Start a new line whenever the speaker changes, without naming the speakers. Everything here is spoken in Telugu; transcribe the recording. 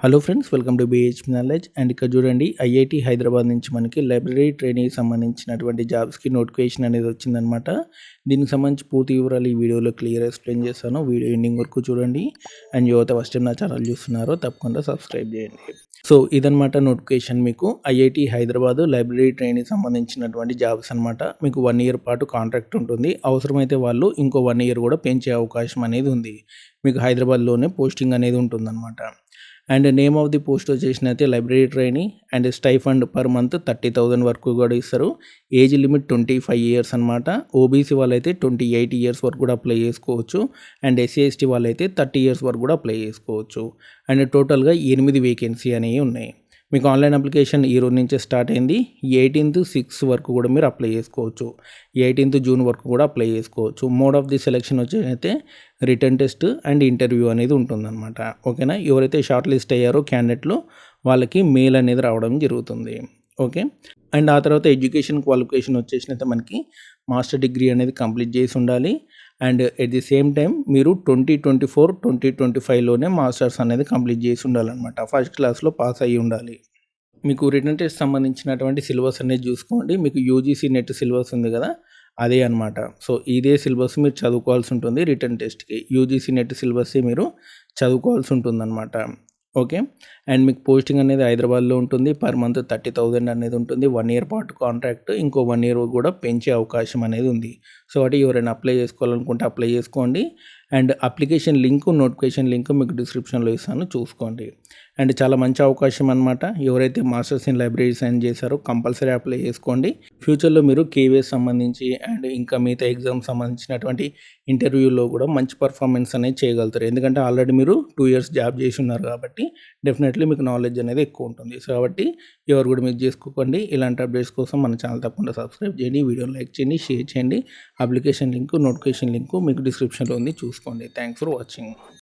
Hello friends, welcome to బీహెచ్పీ knowledge. And ఇక్కడ చూడండి, ఐఐటి హైదరాబాద్ నుంచి మనకి లైబ్రరీ ట్రైనింగ్కి సంబంధించినటువంటి జాబ్స్కి నోటిఫికేషన్ అనేది వచ్చిందనమాట. దీనికి సంబంధించి పూర్తి వివరాలు ఈ వీడియోలో క్లియర్ ఎక్స్ప్లెయిన్ చేస్తాను. వీడియో ఎండింగ్ వరకు చూడండి. అండ్ యువత ఫస్ట్ టైం నా ఛానల్ చూస్తున్నారో తప్పకుండా సబ్స్క్రైబ్ చేయండి. సో ఇదనమాట నోటిఫికేషన్. మీకు ఐఐటి హైదరాబాద్ లైబ్రరీ ట్రైనింగ్ సంబంధించినటువంటి జాబ్స్ అనమాట. మీకు 1 ఇయర్ పాటు కాంట్రాక్ట్ ఉంటుంది. అవసరమైతే వాళ్ళు ఇంకో 1 ఇయర్ కూడా పెంచే అవకాశం అనేది ఉంది. మీకు హైదరాబాద్లోనే పోస్టింగ్ అనేది ఉంటుందన్నమాట. And name of the post వచ్చేసినైతే library training. And stipend per month 30,000 వరకు కూడా ఇస్తారు. ఏజ్ లిమిట్ 25 ఇయర్స్ అనమాట. ఓబీసీ వాళ్ళైతే 28 ఇయర్స్ వరకు కూడా అప్లై చేసుకోవచ్చు. అండ్ ఎస్సీ ఎస్టీ వాళ్ళైతే 30 ఇయర్స్ వరకు కూడా అప్లై చేసుకోవచ్చు. అండ్ టోటల్గా 8 వేకెన్సీ అనేవి ఉన్నాయి. మీకు ఆన్లైన్ అప్లికేషన్ ఈ రోజు నుంచే స్టార్ట్ అయింది. 18/6 వరకు కూడా మీరు అప్లై చేసుకోవచ్చు. 18 జూన్ వరకు కూడా అప్లై చేసుకోవచ్చు. మోడ్ ఆఫ్ ది సెలెక్షన్ వచ్చేసి రిటర్న్ టెస్ట్ అండ్ ఇంటర్వ్యూ అనేది ఉంటుందన్నమాట. ఓకేనా. ఎవరైతే షార్ట్ లిస్ట్ అయ్యారో క్యాండిడేట్లు వాళ్ళకి మెయిల్ అనేది రావడం జరుగుతుంది. ఓకే. అండ్ ఆ తర్వాత ఎడ్యుకేషన్ క్వాలిఫికేషన్ వచ్చేసినైతే మనకి మాస్టర్ డిగ్రీ అనేది కంప్లీట్ చేసి ఉండాలి. And at the same time మీరు 2024-2025లోనే మాస్టర్స్ అనేది కంప్లీట్ చేసి ఉండాలన్నమాట. ఫస్ట్ క్లాస్లో పాస్ అయ్యి ఉండాలి. మీకు రిటర్న్ టెస్ట్ సంబంధించినటువంటి సిలబస్ అనేది చూసుకోండి. మీకు యూజీసీ నెట్ సిలబస్ ఉంది కదా, అదే అనమాట. సో ఇదే సిలబస్ మీరు చదువుకోవాల్సి ఉంటుంది. రిటర్న్ టెస్ట్కి యూజీసీ నెట్ సిలబస్ మీరు చదువుకోవాల్సి ఉంటుందన్నమాట. ఓకే. అండ్ మీకు పోస్టింగ్ అనేది హైదరాబాద్లో ఉంటుంది. పర్ మంత్ 30,000 అనేది ఉంటుంది. 1 ఇయర్ పాటు కాంట్రాక్ట్, ఇంకో 1 ఇయర్ కూడా పెంచే అవకాశం అనేది ఉంది. సో వాటి ఎవరైనా అప్లై చేసుకోవాలనుకుంటే అప్లై చేసుకోండి. And application link, notification link మీకు డిస్క్రిప్షన్లో ఇస్తాను, చూసుకోండి. అండ్ చాలా మంచి అవకాశం అనమాట. ఎవరైతే మాస్టర్స్ ఇన్ లైబ్రరీ సైన్ చేశారో కంపల్సరీ అప్లై చేసుకోండి. ఫ్యూచర్లో మీరు కేవీఎస్ సంబంధించి అండ్ ఇంకా మిగతా ఎగ్జామ్ సంబంధించినటువంటి ఇంటర్వ్యూలో కూడా మంచి పర్ఫార్మెన్స్ అనేది చేయగలుగుతారు. ఎందుకంటే ఆల్రెడీ మీరు 2 ఇయర్స్ జాబ్ చేసి ఉన్నారు కాబట్టి డెఫినెట్లీ మీకు నాలెడ్జ్ అనేది ఎక్కువ ఉంటుంది. సో కాబట్టి ఎవరు కూడా మిస్ చేసుకోకండి. ఇలాంటి అప్డేట్స్ కోసం మన ఛానల్ తప్పకుండా సబ్స్క్రైబ్ చేయండి, వీడియోని లైక్ చేయండి, షేర్ చేయండి. అప్లికేషన్ లింక్, నోటిఫికేషన్ లింక్ మీకు డిస్క్రిప్షన్లో ఉంది, చూసుకోండి. Thanks for watching.